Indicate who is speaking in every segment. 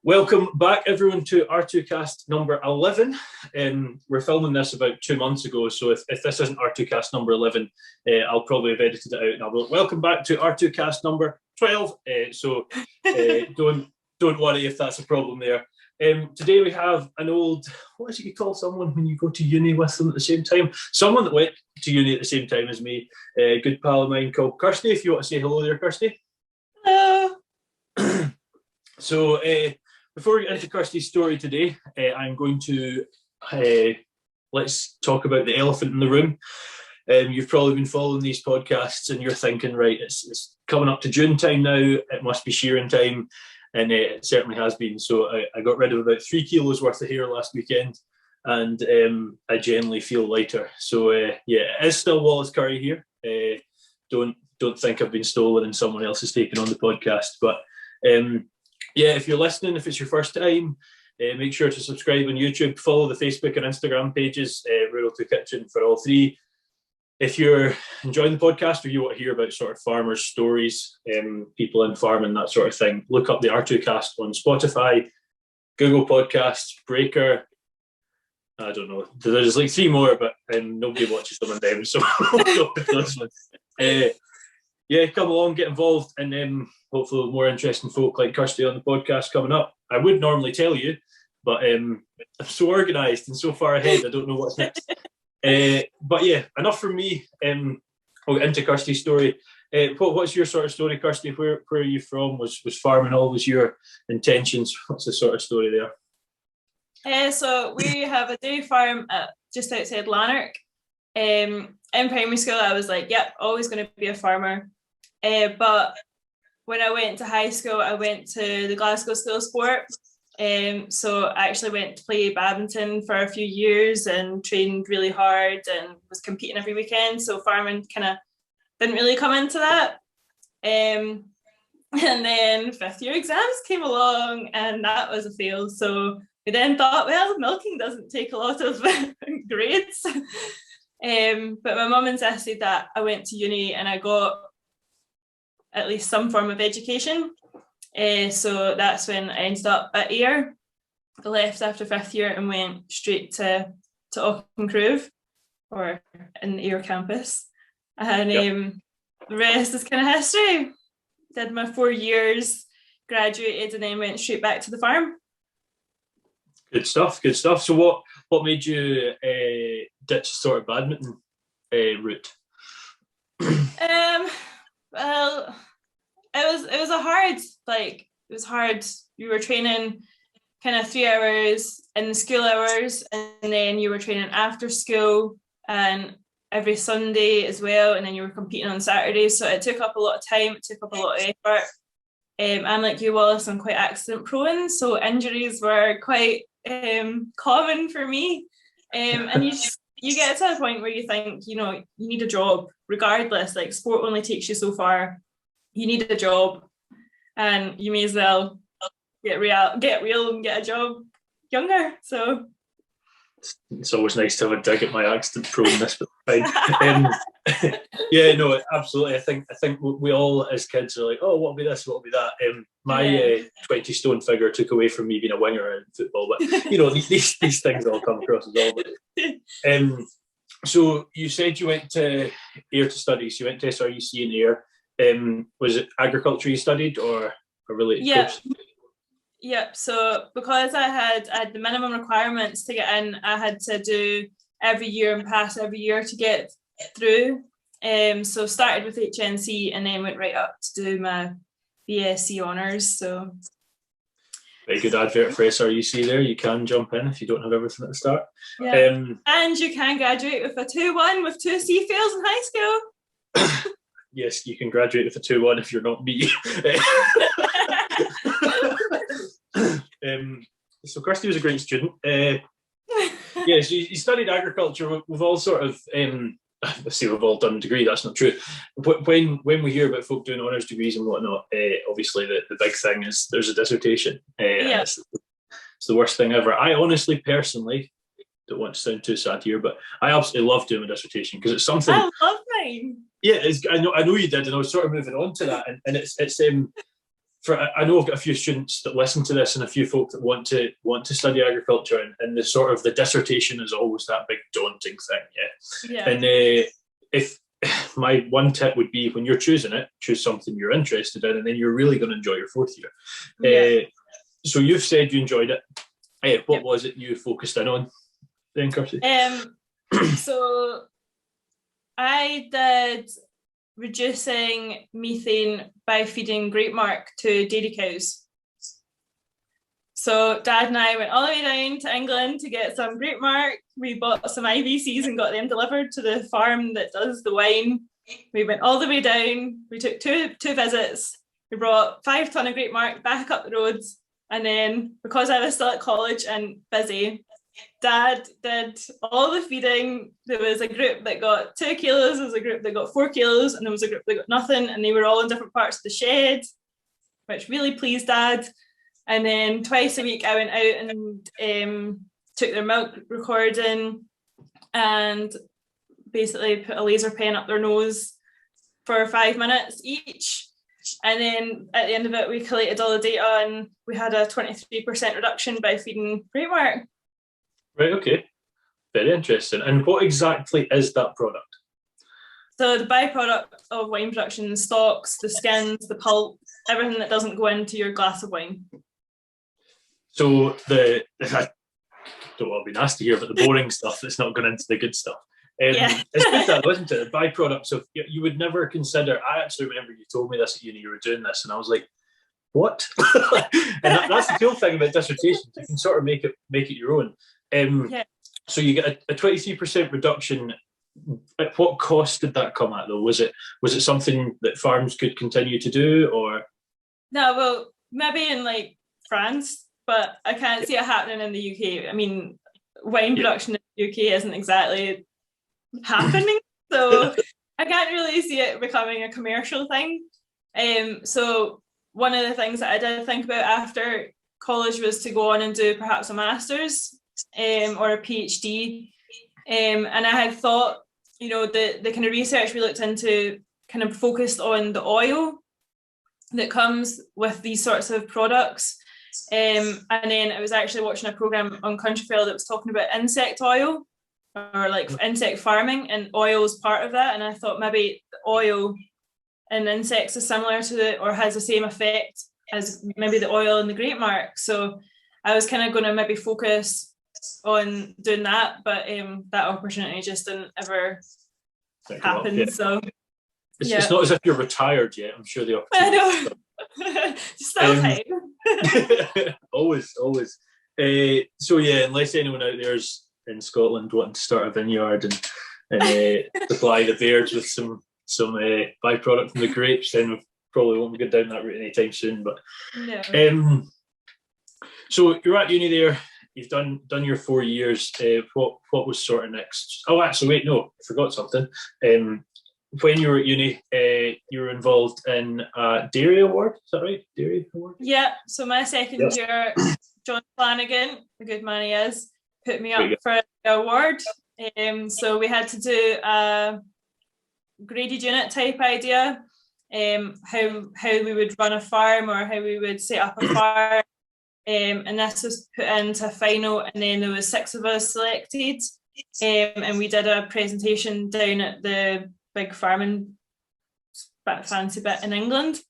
Speaker 1: Welcome back, everyone, to R2Kast number 11. We're filming this about 2 months ago, so if this isn't R2Kast number 11, I'll probably have edited it out. And I'll be like, welcome back to R2Kast number 12. Don't worry if that's a problem there. Today we have an old, what is it you call someone when you go to uni with them at the same time? Someone that went to uni at the same time as me, a good pal of mine called Kirstie. If you want to say hello there, Kirstie.
Speaker 2: Hello.
Speaker 1: So, before we get into Kirstie's story today, I'm going to let's talk about the elephant in the room. You've probably been following these podcasts and you're thinking, right, it's coming up to June time now, it must be shearing time, and it certainly has been. So I got rid of about 3 kilos worth of hair last weekend, and I generally feel lighter. So yeah, it is still Wallace Curry here. Don't think I've been stolen and someone else has taken on the podcast, but yeah, if you're listening, if it's your first time, make sure to subscribe on YouTube, follow the Facebook and Instagram pages, Rural to Kitchen for all three. If you're enjoying the podcast or you want to hear about sort of farmers' stories, people in farming, that sort of thing, look up the R2Kast on Spotify, Google Podcasts, Breaker. I don't know. There's like 3 more, but nobody watches them on them, so we'll go with this one. Yeah, come along, get involved, and hopefully more interesting folk like Kirstie on the podcast coming up. I would normally tell you, but I'm so organised and so far ahead, I don't know what's next. But yeah, enough from me. I'll get into Kirstie's story. What's your sort of story, Kirstie? Where are you from? Was farming always your intentions? What's the sort of story there?
Speaker 2: So we have a dairy farm just outside Lanark. In primary school, I was like, yep, always going to be a farmer. But when I went to high school, I went to the Glasgow School of Sport. So I actually went to play badminton for a few years and trained really hard and was competing every weekend. So farming kind of didn't really come into that. And then 5th year exams came along and that was a fail. So we then thought, well, milking doesn't take a lot of grades. But my mum insisted that I went to uni and I got at least some form of education. So that's when I ended up at Ayr. I left after 5th year and went straight to Auchincruive, or in the Ayr campus. And the rest is kind of history. Did my 4 years, graduated, and then went straight back to the farm.
Speaker 1: Good stuff, good stuff. So what made you ditch sort of badminton route?
Speaker 2: Well, it was hard. You were training kind of 3 hours in the school hours, and then you were training after school and every Sunday as well, and then you were competing on Saturdays. So it took up a lot of time, it took up a lot of effort. I'm like you, Wallace, I'm quite accident prone, so injuries were quite common for me. And you get to a point where you think, you need a job regardless. Like, sport only takes you so far. You need a job, and you may as well get real and get a job younger. So
Speaker 1: it's always nice to have a dig at my accident proneness, but fine. Yeah, no, absolutely. I think we all as kids are like, oh, what'll be this, what'll be that. My 20 stone figure took away from me being a winger in football, but these things all come across as well. But, so you said you went to Ayr to study. So you went to SRUC in Ayr. Was it agriculture you studied or a related course?
Speaker 2: Yep. So because I had the minimum requirements to get in, I had to do every year and pass every year to get through. So started with HNC and then went right up to do my BSc honours. So
Speaker 1: very good advert for SRUC there. You can jump in if you don't have everything at the start.
Speaker 2: Yeah. And you can graduate with a 2-1 with 2 C fails in high school.
Speaker 1: Yes, you can graduate with a 2-1 if you're not me. So Kirstie was a great student. Yeah, so you studied agriculture. We've all sort of, let's say we've all done a degree, that's not true. When we hear about folk doing honours degrees and whatnot, obviously the big thing is there's a dissertation. It's the worst thing ever. I honestly, personally, don't want to sound too sad here, but I absolutely love doing a dissertation because it's something.
Speaker 2: I love mine.
Speaker 1: Yeah, I know you did, and I was sort of moving on to that, and it's I know I've got a few students that listen to this and a few folk that want to study agriculture, and the sort of the dissertation is always that big daunting thing,
Speaker 2: Yeah.
Speaker 1: And if my one tip would be, when you're choosing it, choose something you're interested in, and then you're really going to enjoy your fourth year.
Speaker 2: Yeah.
Speaker 1: So you've said you enjoyed it. What was it you focused in on then, Kirstie?
Speaker 2: So I did reducing methane by feeding grape mark to dairy cows. So Dad and I went all the way down to England to get some grape mark. We bought some IVCs and got them delivered to the farm that does the wine. We went all the way down. We took two visits. We brought 5 ton of grape mark back up the roads. And then, because I was still at college and busy, Dad did all the feeding. There was a group that got 2 kilos, there was a group that got 4 kilos, and there was a group that got nothing, and they were all in different parts of the shed, which really pleased Dad. And then twice a week I went out and took their milk recording and basically put a laser pen up their nose for 5 minutes each. And then at the end of it, we collated all the data and we had a 23% reduction by feeding grape mark.
Speaker 1: Right, okay. Very interesting. And what exactly is that product?
Speaker 2: So the byproduct of wine production, the stalks, the skins, the pulp, everything that doesn't go into your glass of wine.
Speaker 1: So I don't want to be nasty here, but the boring stuff that's not going into the good stuff. It's good that, wasn't it? The byproducts of, you would never consider. I actually remember you told me this at uni, you were doing this, and I was like, what? And that's the cool thing about dissertations. You can sort of make it your own. So you get a 23% reduction. At what cost did that come at, though? Was it something that farms could continue to do, or?
Speaker 2: No, well, maybe in like France, but I can't see it happening in the UK. I mean, wine production in the UK isn't exactly happening, so I can't really see it becoming a commercial thing. So one of the things that I did think about after college was to go on and do perhaps a master's or a PhD, and I had thought, the kind of research we looked into kind of focused on the oil that comes with these sorts of products. And then I was actually watching a program on Countryfile that was talking about insect oil, or like insect farming, and oil is part of that. And I thought maybe the oil in insects is similar to or has the same effect as maybe the oil in the grape mark. So I was kind of going to maybe focus on doing that, but that opportunity just didn't ever happen. Yeah. So
Speaker 1: it's not as if you're retired yet. I'm sure the opportunity.
Speaker 2: I know. Still time.
Speaker 1: Always. So yeah, unless anyone out there's in Scotland wanting to start a vineyard and supply the Bairds with some byproduct from the grapes, then we probably won't go down that route anytime soon. But
Speaker 2: no.
Speaker 1: So you're at uni there. You've done your 4 years. What was sort of next? Oh, actually, wait, no, I forgot something. When you were at uni, you were involved in a dairy award. Is that right? Dairy award?
Speaker 2: Yeah. So my second year, John Flanagan, the good man he is, put me up for the award. So we had to do a graded unit type idea, how we would run a farm or how we would set up a farm. And this was put into a final, and then there was 6 of us selected, and we did a presentation down at the big farming fancy bit in England.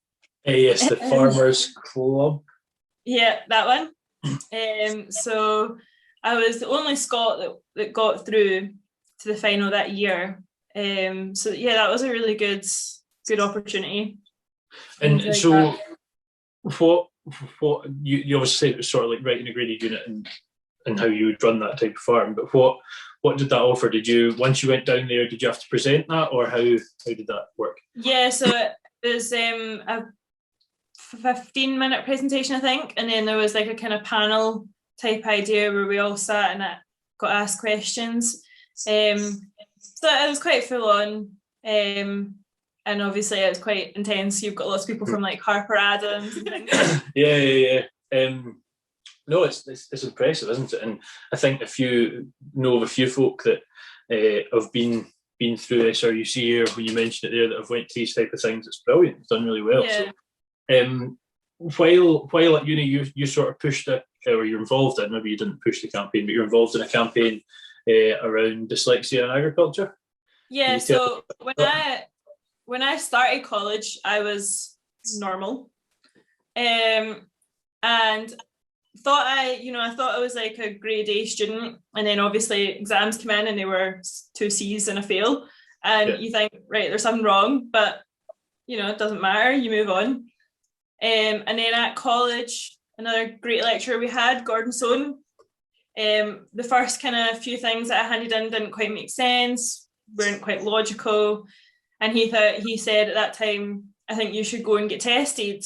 Speaker 1: Yes, the Farmers Club.
Speaker 2: Yeah, that one. So I was the only Scot that got through to the final that year. So yeah, that was a really good opportunity.
Speaker 1: And so what you obviously said it was sort of like writing a graded unit and how you would run that type of farm, but what did that offer? Did you, once you went down there, did you have to present that, or how did that work?
Speaker 2: Yeah, so it was a 15-minute presentation, I think, and then there was like a kind of panel type idea where we all sat and got asked questions. So it was quite full on, and obviously it was quite intense. You've got lots of people from like Harper Adams and things.
Speaker 1: Yeah. No, it's impressive, isn't it? And I think if you know of a few folk that have been through SRUC here, when you mentioned it there, that have went to these type of things, it's brilliant. It's done really well.
Speaker 2: Yeah.
Speaker 1: So, while at uni, you sort of pushed it, or you're involved in, maybe you didn't push the campaign, but you're involved in a campaign around dyslexia in agriculture.
Speaker 2: Yeah, so when I started college, I was normal, and thought I was like a grade A student, and then obviously exams came in and they were 2 C's and a fail, and you think, right, there's something wrong, but it doesn't matter, you move on. And then at college, another great lecturer we had, Gordon Soane. The first kind of few things that I handed in didn't quite make sense, weren't quite logical, and he said at that time, I think you should go and get tested.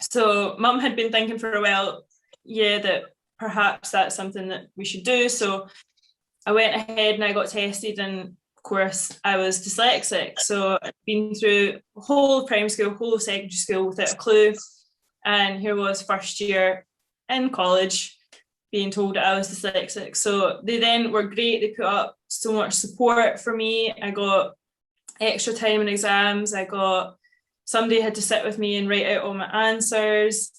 Speaker 2: So Mum had been thinking for a while, that perhaps that's something that we should do. So I went ahead and I got tested, and of course I was dyslexic. So I'd been through whole of primary school, whole of secondary school without a clue. And here was first year in college being told that I was dyslexic. So they then were great. They put up so much support for me. I got extra time in exams. I got somebody had to sit with me and write out all my answers.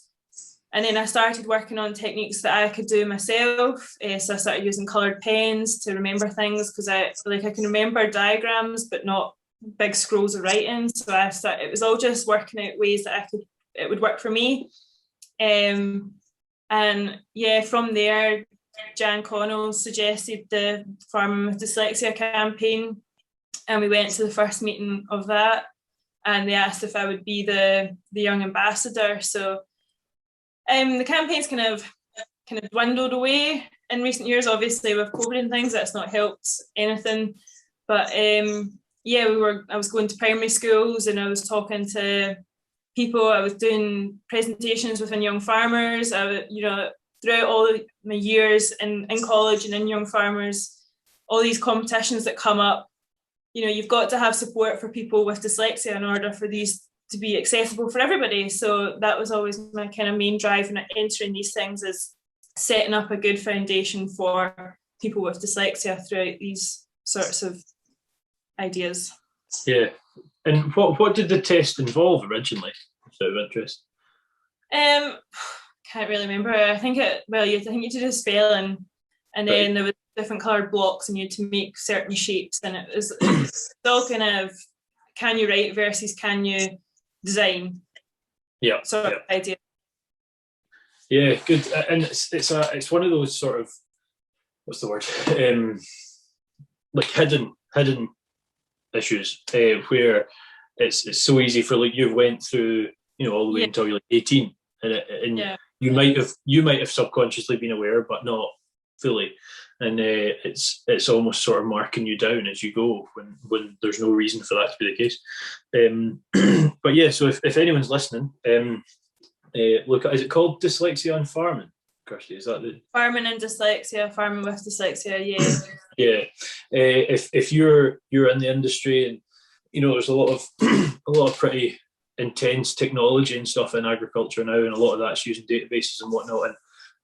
Speaker 2: And then I started working on techniques that I could do myself. So I started using coloured pens to remember things, because I can remember diagrams, but not big scrolls of writing. So it was all just working out ways that it would work for me. And from there, Jan Connell suggested the Farming with Dyslexia campaign, and we went to the first meeting of that, and they asked if I would be the young ambassador. So the campaign's kind of dwindled away in recent years. Obviously, with COVID and things, that's not helped anything. But I was going to primary schools and I was talking to people. I was doing presentations within young farmers. Throughout all my years in college and in young farmers, all these competitions that come up, you've got to have support for people with dyslexia in order for these to be accessible for everybody. So that was always my kind of main drive in entering these things, is setting up a good foundation for people with dyslexia throughout these sorts of ideas.
Speaker 1: Yeah. And what did the test involve originally, out of interest?
Speaker 2: Can't really remember. I think you did a spelling, and then there was different coloured blocks and you had to make certain shapes, and it was all kind of, can you write versus can you design?
Speaker 1: Yeah.
Speaker 2: Sort of idea.
Speaker 1: Yeah, good. And it's one of those sort of, what's the word? Like hidden issues, where it's so easy for, like, you've went through, all the way until you're like 18, and you might have subconsciously been aware, but not fully. And it's almost sort of marking you down as you go when there's no reason for that to be the case. But yeah, so if anyone's listening, look at, is it called Dyslexia on Farming, Kirstie? Is that the
Speaker 2: Farming and Dyslexia, Farming with Dyslexia? Yeah.
Speaker 1: Yeah. If you're in the industry, and there's a lot of pretty intense technology and stuff in agriculture now, and a lot of that's using databases and whatnot, and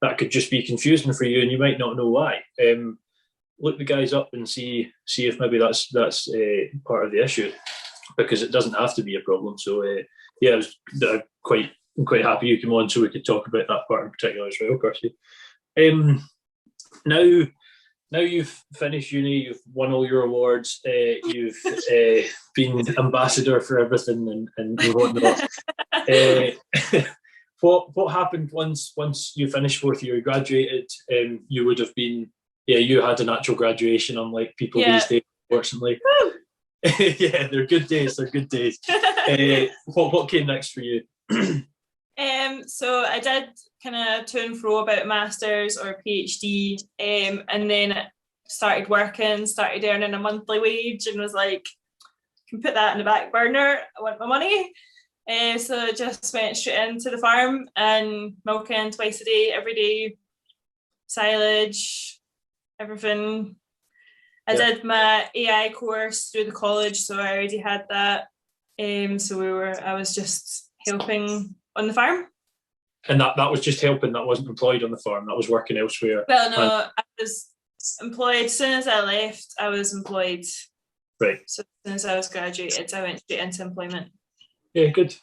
Speaker 1: that could just be confusing for you, and you might not know why. Look the guys up and see if maybe that's part of the issue, because it doesn't have to be a problem. So I was quite happy you came on so we could talk about that part in particular as well, Kirstie. Now you've finished uni, you've won all your awards, you've been ambassador for everything and whatnot. What happened once you finished fourth year, graduated? You would have been, you had an actual graduation, unlike people these days, unfortunately. Yeah, they're good days. They're good days. What came next for you?
Speaker 2: So I did kind of to and fro about masters or PhD, and then started earning a monthly wage, and was like, can put that in the back burner. I want my money. So I just went straight into the farm and milking twice a day, every day, silage, everything. I did my AI course through the college, so I already had that. I was just helping on the farm.
Speaker 1: And that was just helping, that wasn't employed on the farm, that was working elsewhere?
Speaker 2: Well, no, I was employed. As soon as I left, I was employed.
Speaker 1: Right.
Speaker 2: So as soon as I was graduated, I went straight into employment.
Speaker 1: Yeah, good.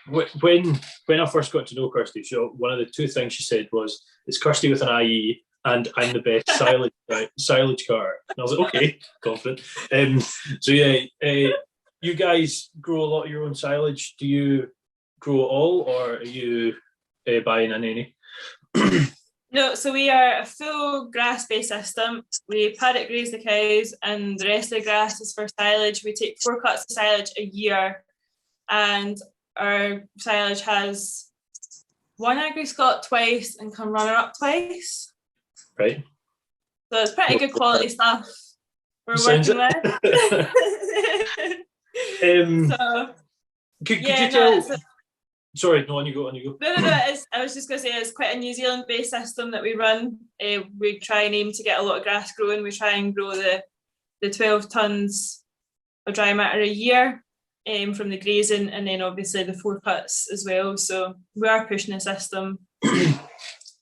Speaker 1: when I first got to know Kirstie, one of the two things she said was, "It's Kirstie with an IE, and I'm the best silage cutter." And I was like, "Okay, confident." So yeah, you guys grow a lot of your own silage. Do you grow it all, or are you buying in any?
Speaker 2: No, so we are a full grass-based system. We paddock graze the cows, and the rest of the grass is for silage. We take 4 cuts of silage a year, and our silage has won Agri-Scot twice and come runner-up twice.
Speaker 1: Right.
Speaker 2: So it's pretty good quality stuff we're working with. So,
Speaker 1: could you tell? Sorry, no, on you go.
Speaker 2: No. I was just going to say it's quite a New Zealand-based system that we run. We try and aim to get a lot of grass growing. We try and grow the 12 tonnes of dry matter a year from the grazing, and then obviously the 4 cuts as well. So we are pushing the system.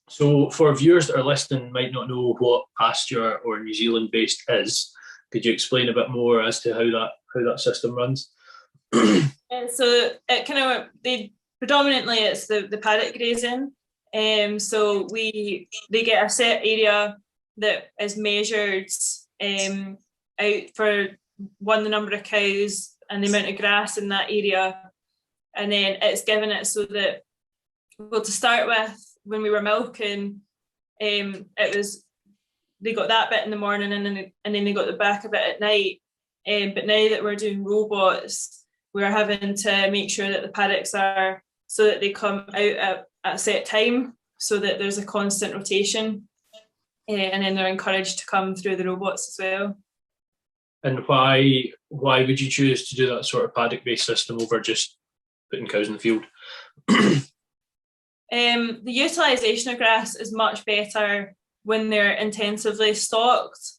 Speaker 1: So for viewers that are listening might not know what pasture or New Zealand-based is, could you explain a bit more as to how that system runs?
Speaker 2: So it kind of predominantly it's the paddock grazing. So they get a set area that is measured out for the number of cows and the amount of grass in that area, and then it's given it so that, well, to start with, when we were milking, it was they got that bit in the morning and then they got the back of it at night. But now that we're doing robots, we're having to make sure that the paddocks are so that they come out at a set time, so that there's a constant rotation, and then they're encouraged to come through the robots as well.
Speaker 1: And why would you choose to do that sort of paddock-based system over just putting cows in the field?
Speaker 2: The utilisation of grass is much better when they're intensively stocked,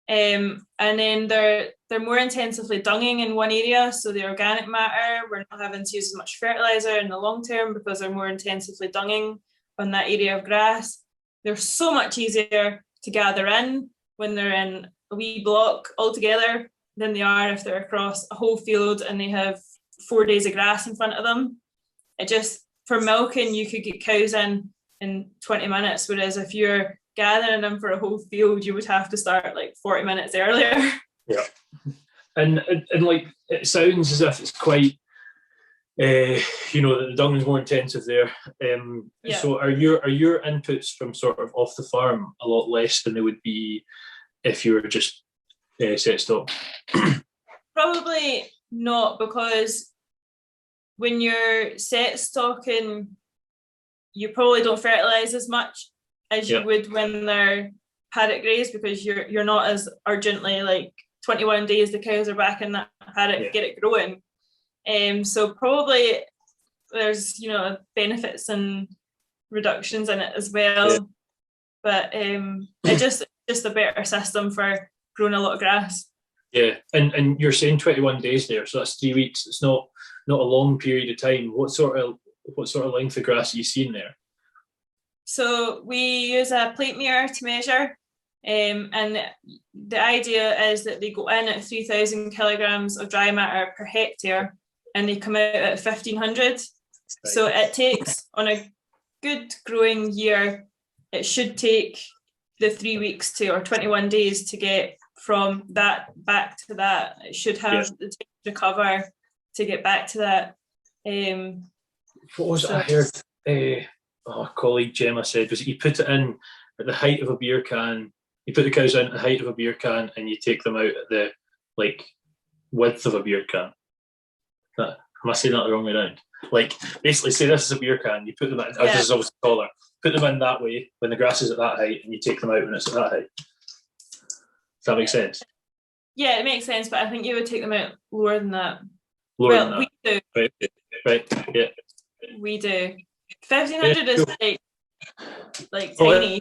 Speaker 2: and then they're more intensively dunging in one area, so the organic matter, we're not having to use as much fertiliser in the long term because they're more intensively dunging on that area of grass. They're so much easier to gather in when they're in a wee block all together than they are if they're across a whole field and they have 4 days of grass in front of them. It just, for milking, you could get cows in 20 minutes, whereas if you're gathering them for a whole field, you would have to start like 40 minutes earlier.
Speaker 1: Yeah. And like, it sounds as if it's quite, the dung is more intensive there.
Speaker 2: Yeah.
Speaker 1: So are your inputs from sort of off the farm a lot less than they would be if you were just set stock?
Speaker 2: Probably not, because when you're set stocking, you probably don't fertilise as much as you would when they're paddock grazed, because you're not as urgently, like 21 days the cows are back in that paddock, get it growing. So probably there's benefits and reductions in it as well, but it's just a better system for growing a lot of grass.
Speaker 1: Yeah, and you're saying 21 days there, so that's 3 weeks. It's not a long period of time. What sort of length of grass are you seeing there?
Speaker 2: So we use a plate meter to measure, and the idea is that they go in at 3,000 kilograms of dry matter per hectare, and they come out at 1,500. Right. So it takes, on a good growing year, it should take the 3 weeks or 21 days to get from that back to that. It should have the time to recover to get back to that.
Speaker 1: What was it I heard? A colleague Gemma said was you put it in at the height of a beer can. You put the cows in at the height of a beer can, and you take them out at the width of a beer can. Am I saying that the wrong way around? Like, basically, say this is a beer can. You put them in. This is obviously taller. Put them in that way when the grass is at that height, and you take them out when it's at that height. Does that make sense?
Speaker 2: Yeah, it makes sense, but I think you would take them out lower than that.
Speaker 1: Than that.
Speaker 2: We do.
Speaker 1: Right. Yeah.
Speaker 2: We do. 1,500 is tiny.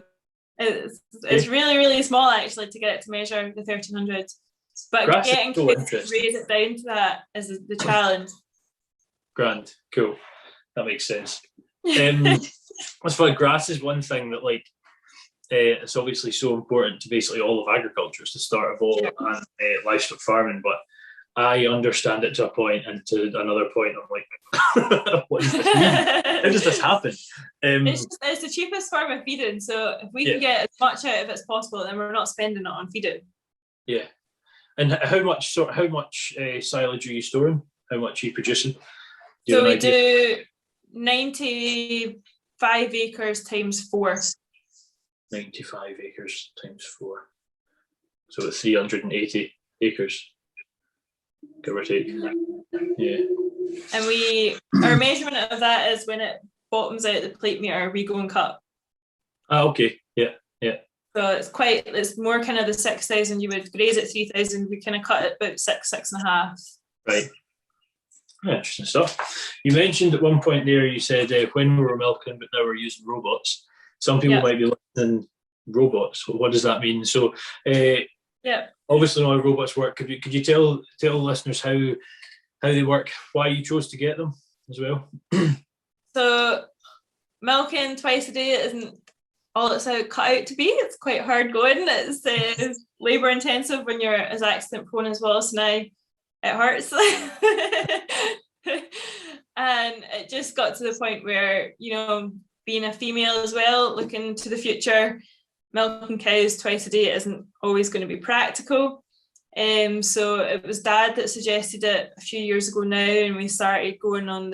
Speaker 2: It's really, really small actually to get it to measure the 1,300. But
Speaker 1: grass
Speaker 2: getting kids to raise it down to that is the challenge.
Speaker 1: Grand, cool. That makes sense. As far as grass is one thing that it's obviously so important to basically all of agriculture. It's the start of all and livestock farming. But I understand it to a point, and to another point, I'm like, what does this mean? How does this happen?
Speaker 2: It's the cheapest form of feeding, so if we can get as much out of it as possible, then we're not spending it on feeding.
Speaker 1: Yeah. And how much silage are you storing? How much are you producing?
Speaker 2: So we do 95 acres times 4.
Speaker 1: 95 acres times 4. So 380 acres, give or take. Yeah.
Speaker 2: And our measurement of that is when it bottoms out the plate meter, we go and cut.
Speaker 1: Okay. Yeah.
Speaker 2: So it's more kind of the 6,000. You would graze at 3,000. We kind of cut it about 6.5.
Speaker 1: Right. Interesting stuff. You mentioned at one point there, you said when we were milking, but now we're using robots. Some people might be listening, robots. What does that mean? So, obviously, how robots work. Could you tell listeners how they work, why you chose to get them as well?
Speaker 2: So, milking twice a day isn't all it's cut out to be. It's quite hard going. It's labour intensive when you're as accident prone as well. So now it hurts. And it just got to the point where, being a female as well, looking to the future, milking cows twice a day isn't always going to be practical. So it was Dad that suggested it a few years ago now, and we started going on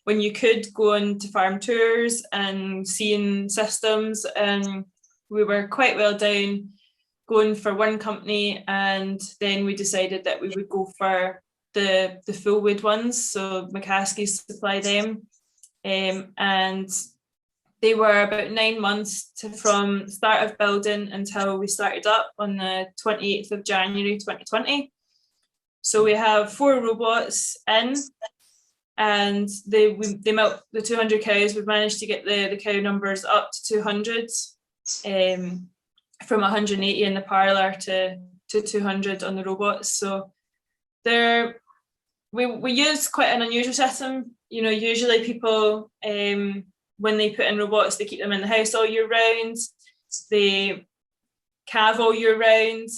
Speaker 2: when you could go on to farm tours and seeing systems, and we were quite well down going for one company, and then we decided that we would go for the full wood ones, so McCaskey's supply them, and they were about 9 months from start of building until we started up on the 28th of January 2020. So we have 4 robots in, and they milk the 200 cows. We've managed to get the cow numbers up to 200, from 180 in the parlour to 200 on the robots. So we use quite an unusual system. Usually people, when they put in robots, they keep them in the house all year round. They calve all year round.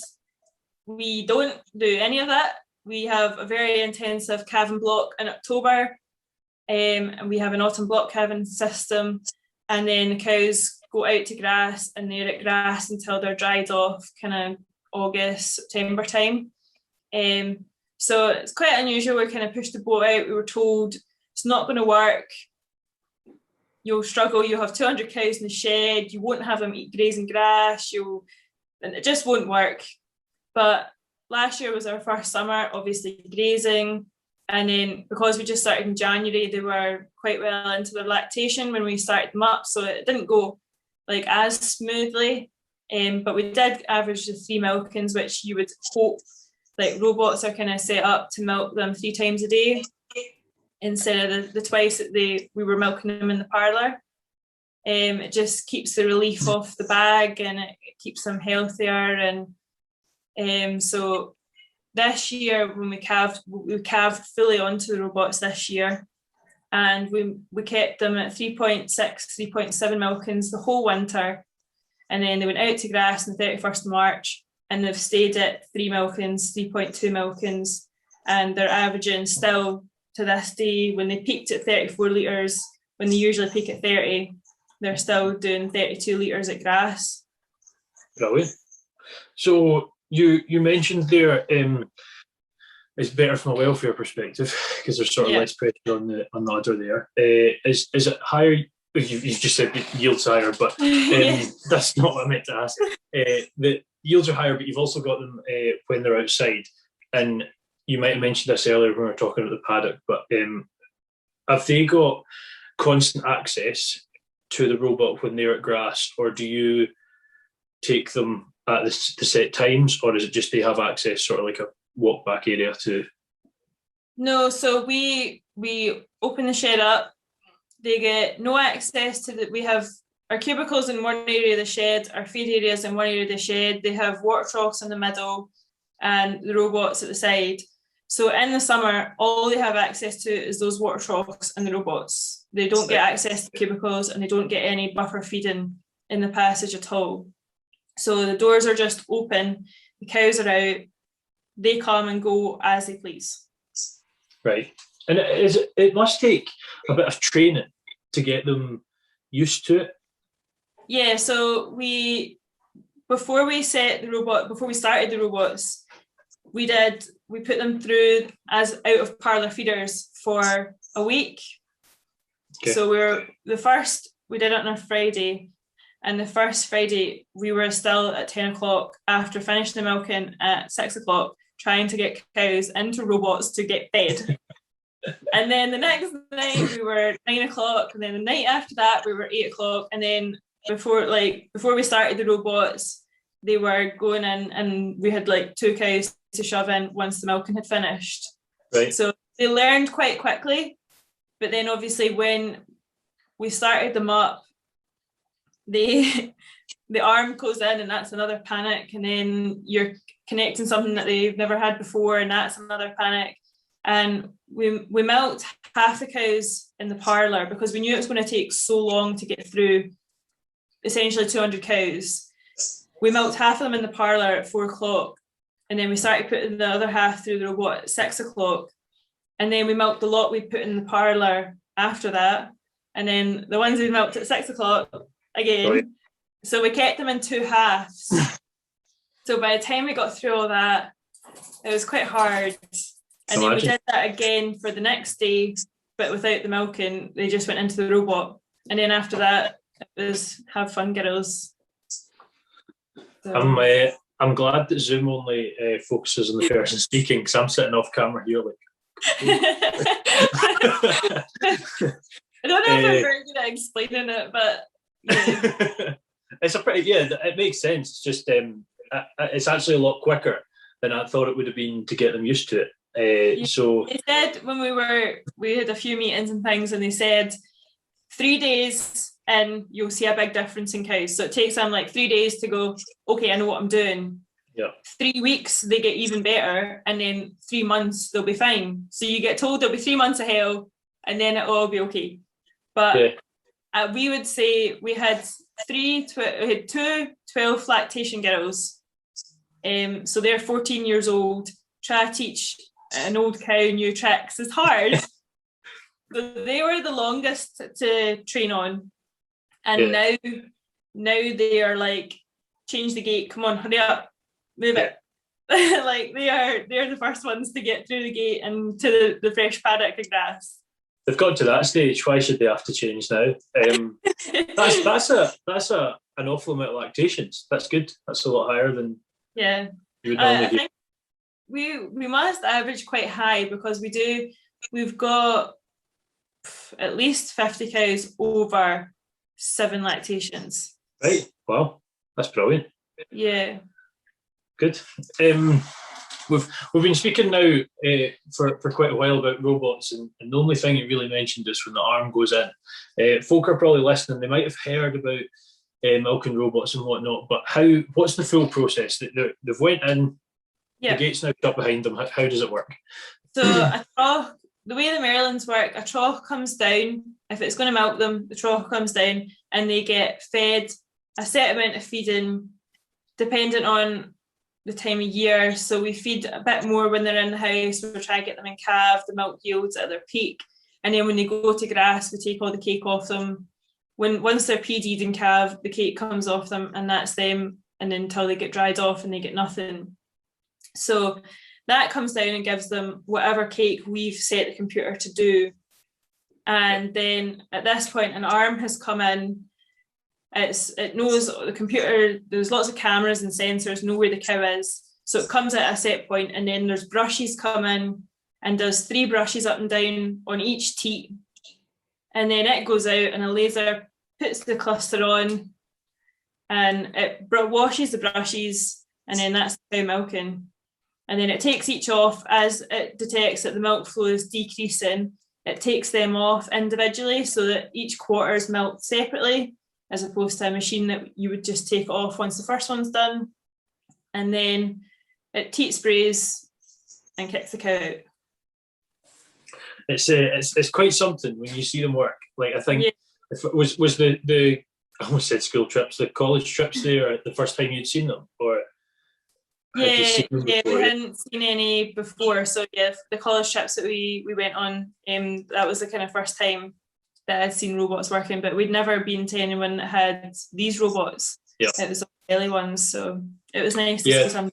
Speaker 2: We don't do any of that. We have a very intensive calving block in October, and we have an autumn block calving system, and then the cows go out to grass, and they're at grass until they're dried off kind of August, September time. So it's quite unusual. We kind of pushed the boat out. We were told it's not going to work. You'll struggle. You'll have 200 cows in the shed. You won't have them eat grazing grass. And it just won't work. But last year was our first summer, obviously grazing. And then because we just started in January, they were quite well into their lactation when we started them up. So it didn't go as smoothly. But we did average the 3 milkings, which you would hope, robots are kind of set up to milk them 3 times a day instead of the twice that we were milking them in the parlour. It just keeps the relief off the bag, and it keeps them healthier. And so this year, when we calved fully onto the robots this year, and we kept them at 3.6, 3.7 milkings the whole winter, and then they went out to grass on the 31st of March, and they've stayed at 3 milkings, 3.2 milkings, and they're averaging still to this day, when they peaked at 34 litres, when they usually peak at 30, they're still doing 32 litres at grass.
Speaker 1: Brilliant. So you mentioned there, it's better from a welfare perspective because there's sort of less pressure on the udder there. Is it higher? You've just said the yield's higher, but that's not what I meant to ask. The yields are higher, but you've also got them when they're outside. And you might have mentioned this earlier when we were talking about the paddock, but have they got constant access to the robot when they're at grass, or do you take them at the set times, or is it just they have access, sort of like a walk back area to?
Speaker 2: No, so we open the shed up. They get no access to we have our cubicles in one area of the shed, our feed areas in one area of the shed. They have water troughs in the middle and the robots at the side. So in the summer, all they have access to is those water troughs and the robots. They don't get access to cubicles, and they don't get any buffer feeding in the passage at all. So the doors are just open, the cows are out, they come and go as they please.
Speaker 1: Right. And it must take a bit of training to get them used to it.
Speaker 2: Yeah, so before we started the robots, we put them through as out of parlour feeders for a week. Okay. So we did it on a Friday, and the first Friday we were still at 10 o'clock after finishing the milking at 6 o'clock, trying to get cows into robots to get fed. And then the next night we were 9 o'clock, and then the night after that we were 8 o'clock, and then before we started the robots, they were going in, and we had like 2 cows to shove in once the milking had finished.
Speaker 1: Right.
Speaker 2: So they learned quite quickly, but then obviously when we started them up, the arm goes in, and that's another panic, and then you're connecting something that they've never had before, and that's another panic. And we milked half the cows in the parlour because we knew it was going to take so long to get through essentially 200 cows. We milked half of them in the parlour at 4 o'clock, and then we started putting the other half through the robot at 6 o'clock, and then we milked the lot we put in the parlour after that, and then the ones we milked at 6 o'clock again. Right. So we kept them in 2 halves. So by the time we got through all that, it was quite hard. And then we did that again for the next day, but without the milking. They just went into the robot, and then after that it was have fun, girls.
Speaker 1: So. I'm glad that Zoom only focuses on the person speaking, because I'm sitting off camera here like.
Speaker 2: I don't know if I'm very good at explaining it, but yeah.
Speaker 1: It makes sense. It's just it's actually a lot quicker than I thought it would have been to get them used to it. So
Speaker 2: they said when we had a few meetings and things, and they said 3 days and you'll see a big difference in cows. So it takes them like 3 days to go, okay, I know what I'm doing.
Speaker 1: Yeah.
Speaker 2: 3 weeks they get even better, and then 3 months they'll be fine. So you get told there'll be 3 months of hell, and then it'll all be okay. But we would say we had 2 12 lactation girls. So they're 14 years old. Try to teach an old cow new tricks is hard. So they were the longest to train on, and now they are like, change the gate, come on, hurry up, move it. Like they're the first ones to get through the gate and to the fresh paddock of grass.
Speaker 1: They've got to that stage. Why should they have to change now? That's an awful amount of lactations. That's good. That's a lot higher than
Speaker 2: you
Speaker 1: would normally do.
Speaker 2: I think we must average quite high, because we've got at least 50 cows over 7 lactations.
Speaker 1: Right. Wow, that's brilliant.
Speaker 2: Yeah.
Speaker 1: Good. We've been speaking now for quite a while about robots, and the only thing you really mentioned is when the arm goes in. Folk are probably listening, they might have heard about milking robots and whatnot, but what's the full process? They've went in, the gate's now shut behind them. How does it work?
Speaker 2: So a trough, the way the Marylands work, a trough comes down. If it's going to milk them, the trough comes down, and they get fed a set amount of feeding dependent on the time of year. So we feed a bit more when they're in the house. We're trying to get them in calf, the milk yields at their peak. And then when they go to grass, we take all the cake off them. Once they're PD'd in calf, the cake comes off them, and that's them, and then until they get dried off and they get nothing. So that comes down and gives them whatever cake we've set the computer to do. And then at this point, an arm has come in. It knows the computer, there's lots of cameras and sensors, know where the cow is. So it comes at a set point, and then there's brushes come in and does 3 brushes up and down on each teat. And then it goes out, and a laser puts the cluster on, and it washes the brushes, and then that's the cow milking. And then it takes each off as it detects that the milk flow is decreasing. It takes them off individually so that each quarter is milked separately, as opposed to a machine that you would just take off once the first one's done. And then it teat sprays and kicks the cow out.
Speaker 1: It's quite something when you see them work. Like, I think if it was the I almost said school trips, the college trips there the first time you'd seen them, or had you seen them
Speaker 2: we
Speaker 1: before?
Speaker 2: hadn't seen any before. So yeah, the college trips that we went on, that was the kind of first time that I'd seen robots working, but we'd never been to anyone that had these robots.
Speaker 1: Yeah.
Speaker 2: It was the Lely ones, so it was nice to see some.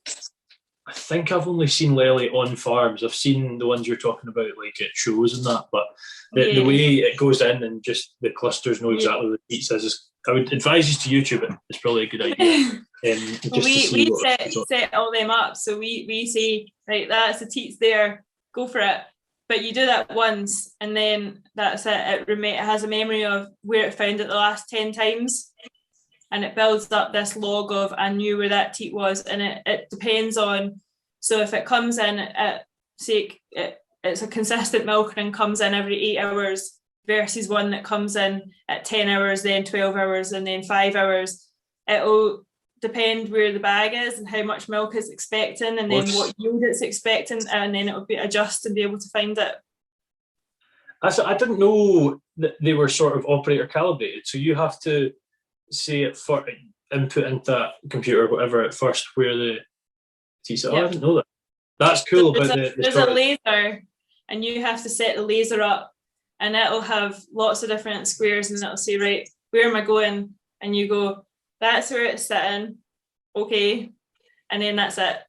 Speaker 1: I think I've only seen Lely on farms. I've seen the ones you're talking about, like at shows and that, but the way it goes in and just the clusters know exactly what the teat says. I would advise you to YouTube it. It's probably a good idea.
Speaker 2: We set all them up, so we say, right, that's the teats there, go for it. But you do that once, and then that's it. It has a memory of where it found it the last 10 times, and it builds up this log of, I knew where that teat was, and it depends on, so if it comes in at, say, it's a consistent milking and comes in every 8 hours versus one that comes in at 10 hours, then 12 hours, and then 5 hours, it'll depend where the bag is and how much milk it's expecting, and then what yield it's expecting, and then it'll be adjust and be able to find it.
Speaker 1: I didn't know that they were sort of operator calibrated, so you have to say it for input into that computer or whatever at first where the teats are. I didn't know that. That's cool.
Speaker 2: So there's a laser, and you have to set the laser up, and it'll have lots of different squares, and it'll say, right, where am I going? And you go, that's where it's sitting, okay, and then that's it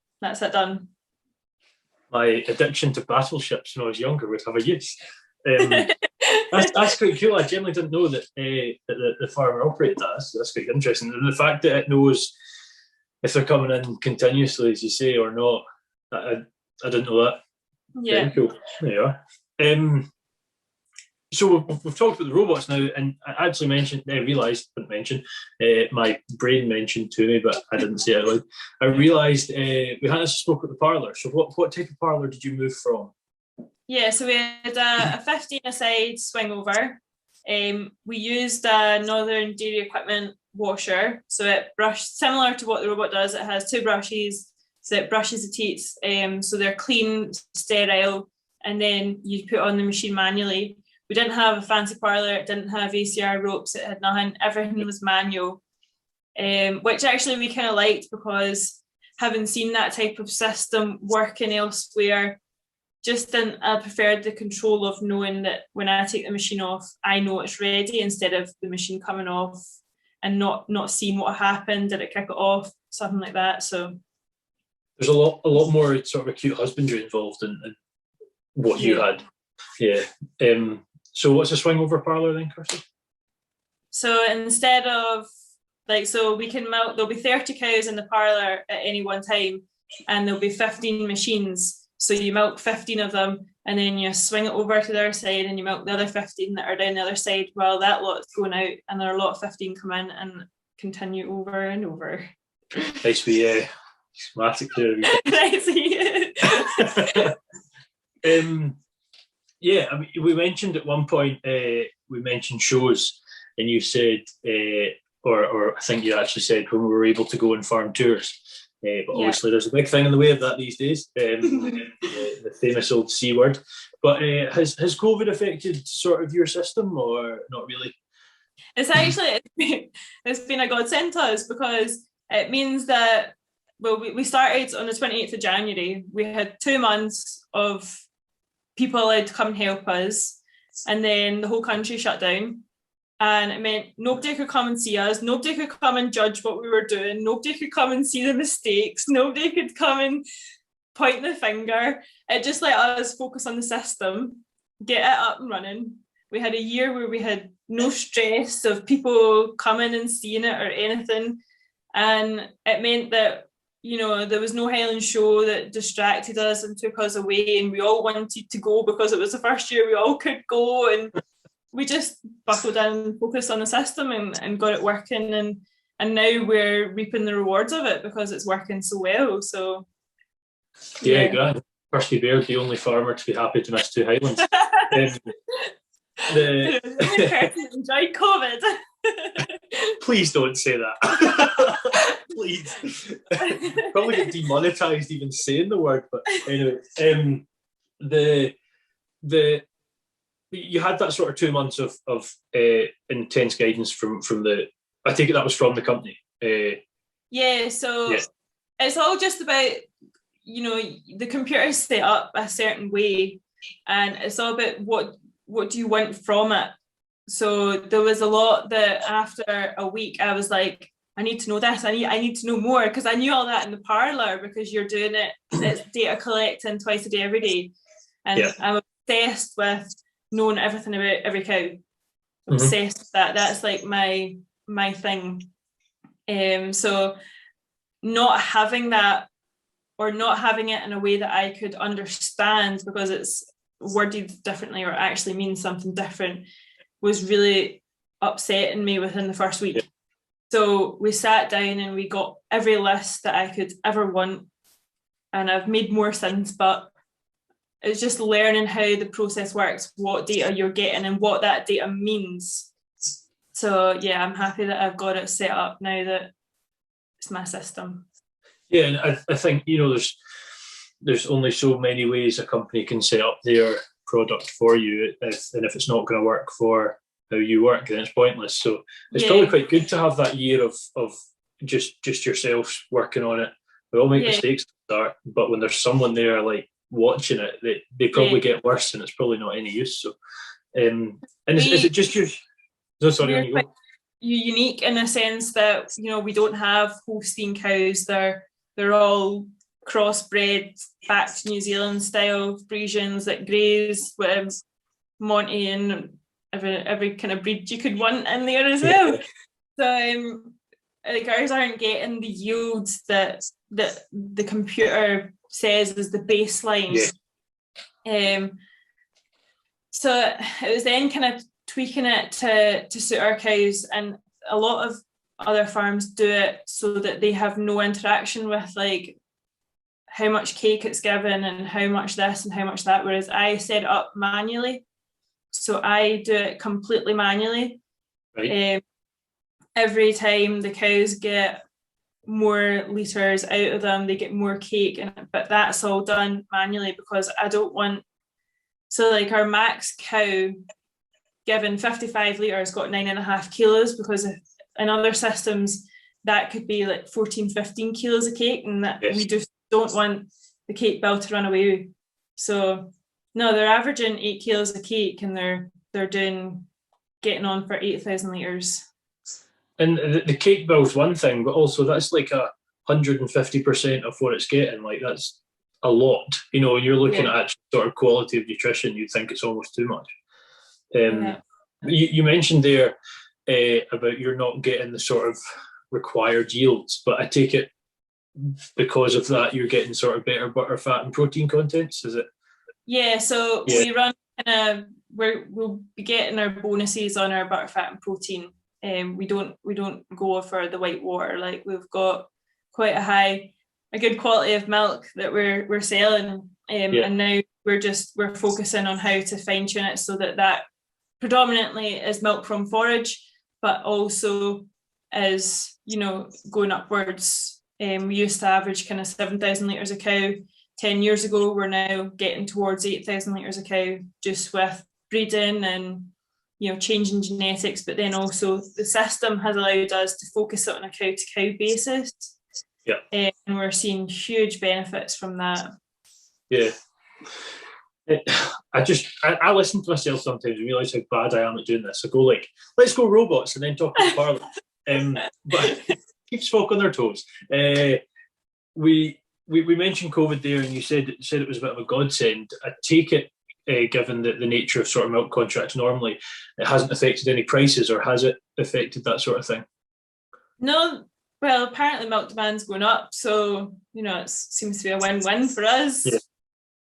Speaker 2: done.
Speaker 1: My addiction to battleships when I was younger would have a use. That's quite cool. I generally didn't know that the farmer operated that. So that's quite interesting. And the fact that it knows if they're coming in continuously, as you say, or not, I didn't know that.
Speaker 2: Yeah.
Speaker 1: Very cool. There you are. So we've talked about the robots now, and I actually my brain mentioned to me, but I didn't say it out loud. I realised we hadn't spoke at the parlour. So what type of parlour did you move from?
Speaker 2: Yeah, so we had a 15-a-side swing over. We used a Northern Dairy Equipment washer, so it brushed similar to what the robot does. It has 2 brushes, so it brushes the teats, so they're clean, sterile, and then you put on the machine manually. We didn't have a fancy parlour, it didn't have ACR ropes, it had nothing, everything was manual, which actually we kind of liked, because having seen that type of system working elsewhere, I preferred the control of knowing that when I take the machine off, I know it's ready, instead of the machine coming off and not seeing what happened, did it kick it off, something like that. So
Speaker 1: there's a lot more sort of acute husbandry involved in what you had. Yeah. So what's a swing over parlour then, Kirstie?
Speaker 2: So instead of so we can milk, there'll be 30 cows in the parlour at any one time, and there'll be 15 machines. So you milk 15 of them, and then you swing it over to the other side, and you milk the other 15 that are down the other side while that lot's going out, and there are a lot of 15 come in and continue over and over.
Speaker 1: Nice wee schematic there. Yeah, I mean, we mentioned at one point, we mentioned shows, and you said, or I think you actually said when we were able to go on farm tours. But obviously there's a big thing in the way of that these days, the famous old C word. But has COVID affected sort of your system, or not really?
Speaker 2: It's actually, it's been a godsend to us, because it means that, well, we started on the 28th of January. We had 2 months of people allowed to come and help us, and then the whole country shut down, and it meant nobody could come and see us, nobody could come and judge what we were doing, nobody could come and see the mistakes, nobody could come and point the finger. It just let us focus on the system, get it up and running. We had a year where we had no stress of people coming and seeing it or anything, and it meant that, you know, there was no Highland show that distracted us and took us away, and we all wanted to go because it was the first year we all could go, and we just buckled in and focused on the system and got it working, and now we're reaping the rewards of it because it's working so well. So
Speaker 1: yeah. Grand. Kirstie Baird, the only farmer to be happy to miss 2 Highlands.
Speaker 2: Enjoyed COVID.
Speaker 1: Please don't say that. Please. Probably get demonetized even saying the word, but anyway. You had that sort of 2 months of intense guidance from the, I take it that was from the company.
Speaker 2: So it's all just about the computer's set up a certain way, and it's all about what do you want from it. So there was a lot that after a week I was like, I need to know this, I need to know more, because I knew all that in the parlour, because you're doing it's data collecting twice a day, every day. And I'm obsessed with knowing everything about every cow. Obsessed with that. That's like my thing. So not having that, or not having it in a way that I could understand because it's worded differently or actually means something different, was really upsetting me within the first week. So we sat down and we got every list that I could ever want, and I've made more since, but it's just learning how the process works, what data you're getting and what that data means. So yeah, I'm happy that I've got it set up now that it's my system.
Speaker 1: Yeah, and I think, there's only so many ways a company can set up their product for you, and if it's not going to work for how you work, then it's pointless. So it's probably quite good to have that year of just yourself working on it. We all make mistakes at the start, but when there's someone there like watching it, they probably get worse, and it's probably not any use. So, and is it just you? No, sorry,
Speaker 2: we're quite unique in a sense that we don't have Holstein cows. They're all crossbred, back to New Zealand style Friesians that graze with Monty and every kind of breed you could want in there as well. So like ours aren't getting the yields that the computer says is the baseline. So it was then kind of tweaking it to suit our cows, and a lot of other farms do it so that they have no interaction with like how much cake it's given and how much this and how much that, whereas I set it up manually. So I do it completely manually.
Speaker 1: Right.
Speaker 2: Every time the cows get more litres out of them, they get more cake, but that's all done manually because I don't want. So like our max cow given 55 litres got 9.5 kilos, because in other systems that could be like 14, 15 kilos of cake, and that we just don't want the cake bill to run away. So no, they're averaging 8 kilos of cake, and they're getting on for 8,000 litres.
Speaker 1: And the cake bill's one thing, but also that's like 150% of what it's getting. Like that's a lot. When you're looking at sort of quality of nutrition, you'd think it's almost too much. You mentioned there about you're not getting the sort of required yields, but I take it because of that you're getting sort of better butter, fat, and protein contents. Is it?
Speaker 2: Yeah. So we run we'll be getting our bonuses on our butter, fat, and protein. We don't go for the white water. Like we've got quite a good quality of milk that we're selling, and now we're focusing on how to fine tune it so that predominantly is milk from forage, but also is going upwards. We used to average kind of 7,000 litres a cow 10 years ago. We're now getting towards 8,000 litres a cow, just with breeding and changing genetics, but then also the system has allowed us to focus it on a cow-to-cow basis. And we're seeing huge benefits from that.
Speaker 1: I listen to myself sometimes and realise how bad I am at doing this. I go like, let's go robots, and then talk about Parliament. But keep folk on their toes. We mentioned COVID there, and you said it was a bit of a godsend. I take it, given the nature of sort of milk contracts normally, it hasn't affected any prices, or has it affected that sort of thing?
Speaker 2: No. Well, apparently milk demand's going up, so it seems to be a win-win for us.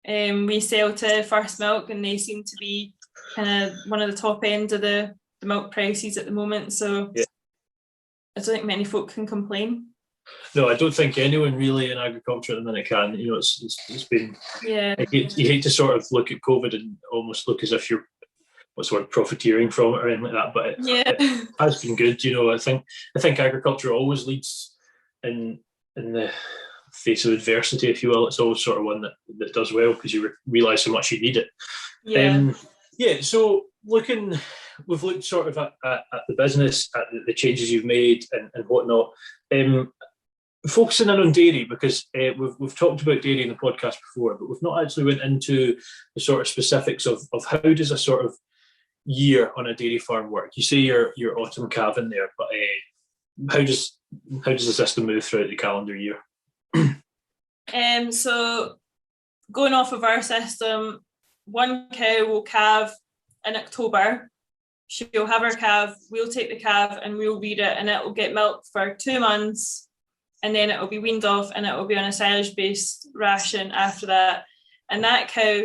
Speaker 2: We sell to First Milk, and they seem to be kind of one of the top end of the milk prices at the moment. So I don't think many folk can complain.
Speaker 1: No, I don't think anyone really in agriculture at the minute can. It's been. You hate to sort of look at COVID and almost look as if you're profiteering from it or anything like that, but it has been good. I think agriculture always leads in the face of adversity, if you will. It's always sort of one that does well because you realise how much you need it. So we've looked sort of at the business, at the changes you've made and whatnot. focusing in on dairy, because we've talked about dairy in the podcast before, but we've not actually went into the sort of specifics of how does a sort of year on a dairy farm work. You say your autumn calving there, but how does the system move throughout the calendar year?
Speaker 2: So going off of our system, one cow will calve in October. She'll have her calf, we'll take the calf and we'll rear it, and it will get milked for 2 months, and then it will be weaned off and it will be on a silage-based ration after that. And that cow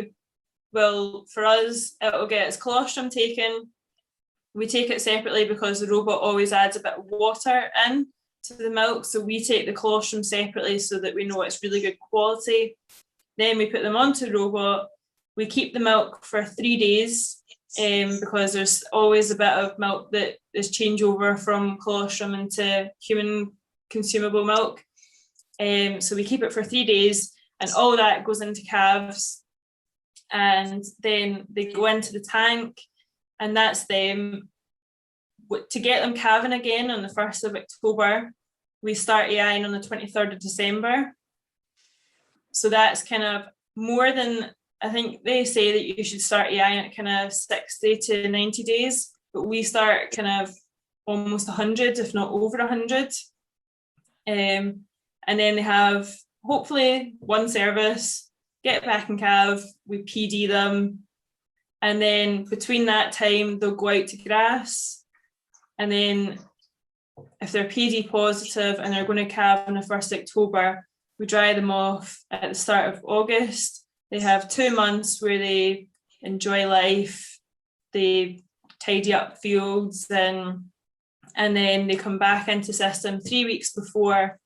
Speaker 2: will, for us, it will get its colostrum taken. We take it separately because the robot always adds a bit of water in to the milk, so we take the colostrum separately so that we know it's really good quality. Then we put them onto the robot. We keep the milk for 3 days, because there's always a bit of milk that is changeover from colostrum into human consumable milk. So we keep it for 3 days, and all that goes into calves, and then they go into the tank, and that's them. To get them calving again on the 1st of October, we start AIing on the 23rd of December. So that's kind of more than, I think they say that you should start AIing at kind of 60 to 90 days, but we start kind of almost 100, if not over 100. And then they have hopefully one service, get back and calve, we PD them, and then between that time they'll go out to grass, and then if they're PD positive and they're going to calve on the 1st of October, we dry them off at the start of August. They have 2 months where they enjoy life, they tidy up fields, and then they come back into system 3 weeks before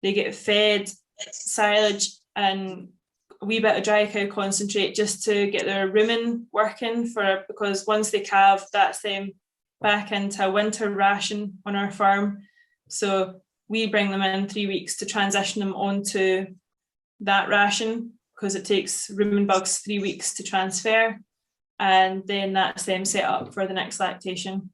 Speaker 2: they get fed silage and a wee bit of dry cow concentrate just to get their rumen working, because once they calve, that's them back into a winter ration on our farm. So we bring them in 3 weeks to transition them onto that ration, because it takes rumen bugs 3 weeks to transfer, and then that's them set up for the next lactation.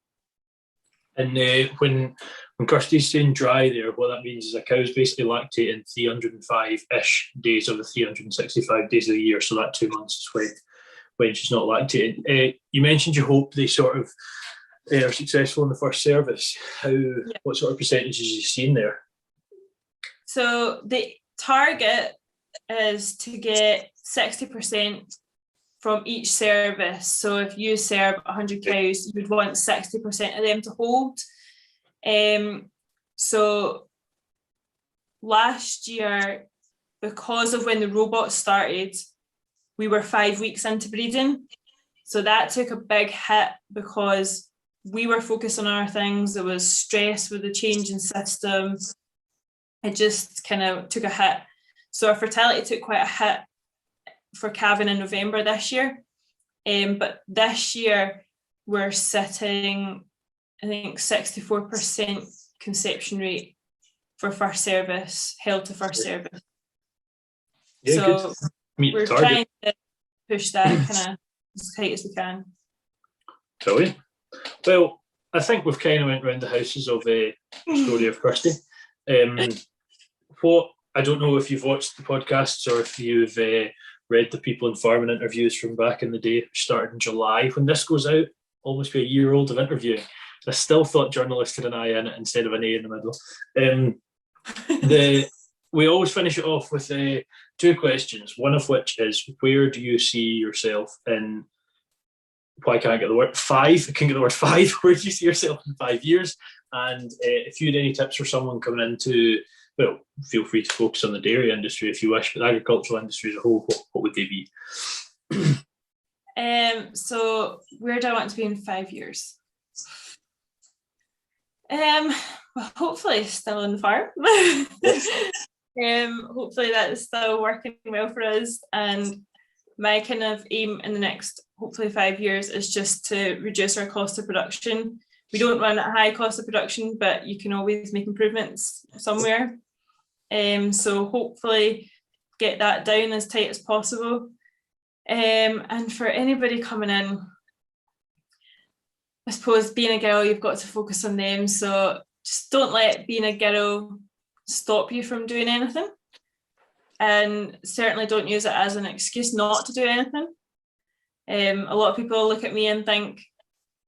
Speaker 1: And when Kirstie's saying dry there, what that means is a cow's basically lactating 305-ish days of the 365 days of the year, so that 2 months is when she's not lactating. You mentioned you hope they sort of are successful in the first service. What sort of percentages are you seeing there?
Speaker 2: So the target is to get 60% from each service. So if you serve 100 cows, you would want 60% of them to hold. So last year, because of when the robot started, we were 5 weeks into breeding. So that took a big hit because we were focused on our things. There was stress with the change in system. It just kind of took a hit. So our fertility took quite a hit for calving in November this year. But this year we're sitting, I think, 64% conception rate for first service, held to first service.
Speaker 1: Yeah,
Speaker 2: so we're trying to push that kind of as tight as we can.
Speaker 1: Brilliant. Well, I think we've kind of went round the houses of the story of Kirstie. What, I don't know if you've watched the podcasts or if you've read the People in Farming interviews from back in the day, which started in July. When this goes out, almost be a year old of interviewing. I still thought journalists had an I in it instead of an A in the middle. We always finish it off with 2 questions, one of which is, where do you see yourself in, why can't I get the word 5? I can't get the word 5. Where do you see yourself in 5 years? And if you had any tips for someone coming into, well, feel free to focus on the dairy industry if you wish, but the agricultural industry as a whole, what would they be?
Speaker 2: So where do I want to be in 5 years? Well, hopefully still on the farm. Hopefully that is still working well for us, and my kind of aim in the next hopefully 5 years is just to reduce our cost of production. We don't run at a high cost of production, but you can always make improvements somewhere. So hopefully get that down as tight as possible. And for anybody coming in, I suppose being a girl, you've got to focus on them. So just don't let being a girl stop you from doing anything. And certainly don't use it as an excuse not to do anything. A lot of people look at me and think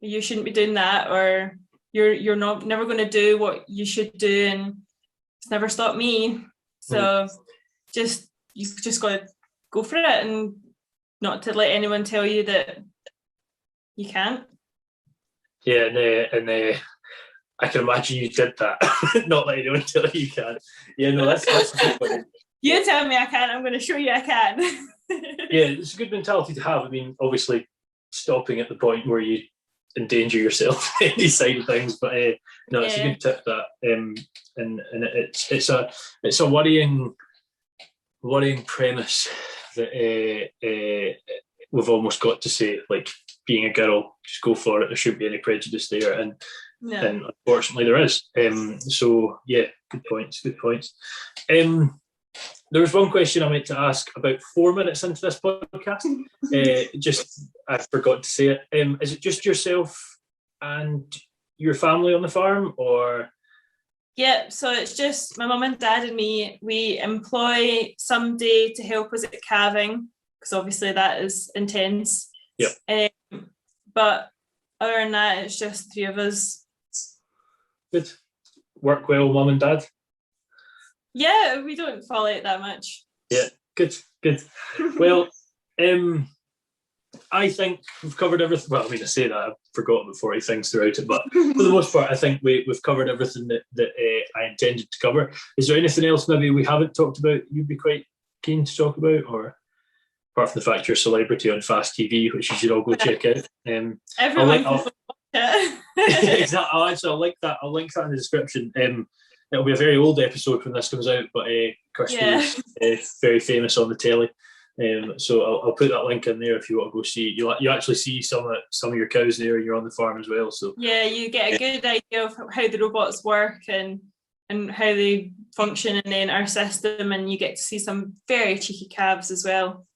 Speaker 2: you shouldn't be doing that, or you're never going to do what you should do, and it's never stopped me. So you just got to go for it, and not to let anyone tell you that you can't.
Speaker 1: Yeah, and I can imagine you did that. Not let anyone tell you can't. Yeah, no, that's a good point.
Speaker 2: You tell me I can, I'm going to show you I can.
Speaker 1: Yeah, it's a good mentality to have. I mean, obviously, stopping at the point where you endanger yourself, any side of things. But no, it's a good tip, that, and it's a worrying premise that we've almost got to say, like, being a girl, just go for it. There shouldn't be any prejudice there, and unfortunately there is. So yeah, good points. There was one question I meant to ask about 4 minutes into this podcast. Just I forgot to say it. Is it just yourself and your family on the farm, or?
Speaker 2: Yeah, so it's just my mum and dad and me. We employ somebody to help us at calving, because obviously that is intense.
Speaker 1: Yeah.
Speaker 2: But other than that, it's just the three of us.
Speaker 1: Good. Work well, mum and dad?
Speaker 2: Yeah, we don't fall out that much.
Speaker 1: Yeah, good. Well, I think we've covered everything. Well, I mean, I say that, I've forgotten about 40 things throughout it, but for the most part, I think we've covered everything that I intended to cover. Is there anything else maybe we haven't talked about you'd be quite keen to talk about, or apart from the fact you're a celebrity on Fast TV, which you should all go check out?
Speaker 2: Everyone can watch it.
Speaker 1: Exactly. Actually, I'll link that in the description. It'll be a very old episode when this comes out, but Kirstie is very famous on the telly. So I'll put that link in there if you want to go see it. You actually see some of your cows there, and you're on the farm as well. So yeah,
Speaker 2: you get a good idea of how the robots work and how they function in our system, and you get to see some very cheeky calves as well.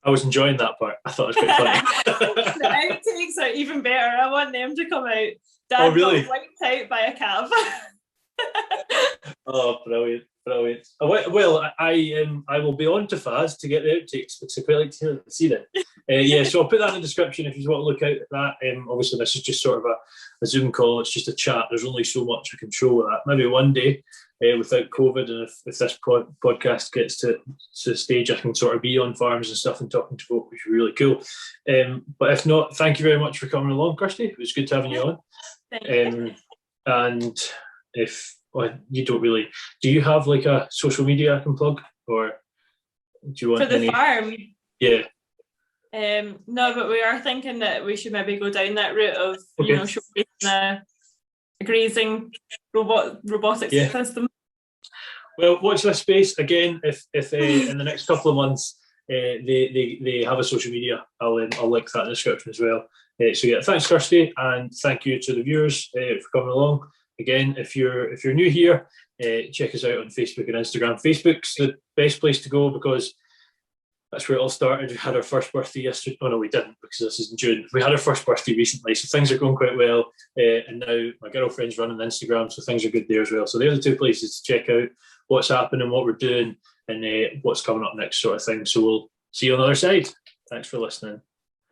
Speaker 1: I was enjoying that part. I thought it was quite funny.
Speaker 2: The outtakes are even better. I want them to come out. Dad
Speaker 1: really?
Speaker 2: got wiped out by a calf.
Speaker 1: Oh, brilliant. Well, I will be on to Faz to get the outtakes, because I quite like to see them. So I'll put that in the description if you want to look out at that. Obviously, this is just sort of a Zoom call. It's just a chat. There's only so much I can show with that. Maybe one day, without COVID, and if this podcast gets to the stage, I can sort of be on farms and stuff and talking to folk, which would be really cool. But if not, thank you very much for coming along, Kirstie. It was good having you on.
Speaker 2: Thank you.
Speaker 1: And if you don't really, do you have like a social media I can plug, or do you want
Speaker 2: for the farm?
Speaker 1: Yeah.
Speaker 2: No, but we are thinking that we should maybe go down that route of showcasing a grazing robotic system. Well,
Speaker 1: watch this space again. If in the next couple of months they have a social media, I'll link that in the description as well. So yeah, thanks Kirstie, and thank you to the viewers for coming along. Again, if you're new here, check us out on Facebook and Instagram. Facebook's the best place to go, because that's where it all started. We had our first birthday yesterday. Oh no, we didn't, because this is in June. We had our first birthday recently, so things are going quite well. And now my girlfriend's running Instagram, so things are good there as well. So they're the two places to check out what's happening, what we're doing, and what's coming up next, sort of thing. So we'll see you on the other side. Thanks for listening.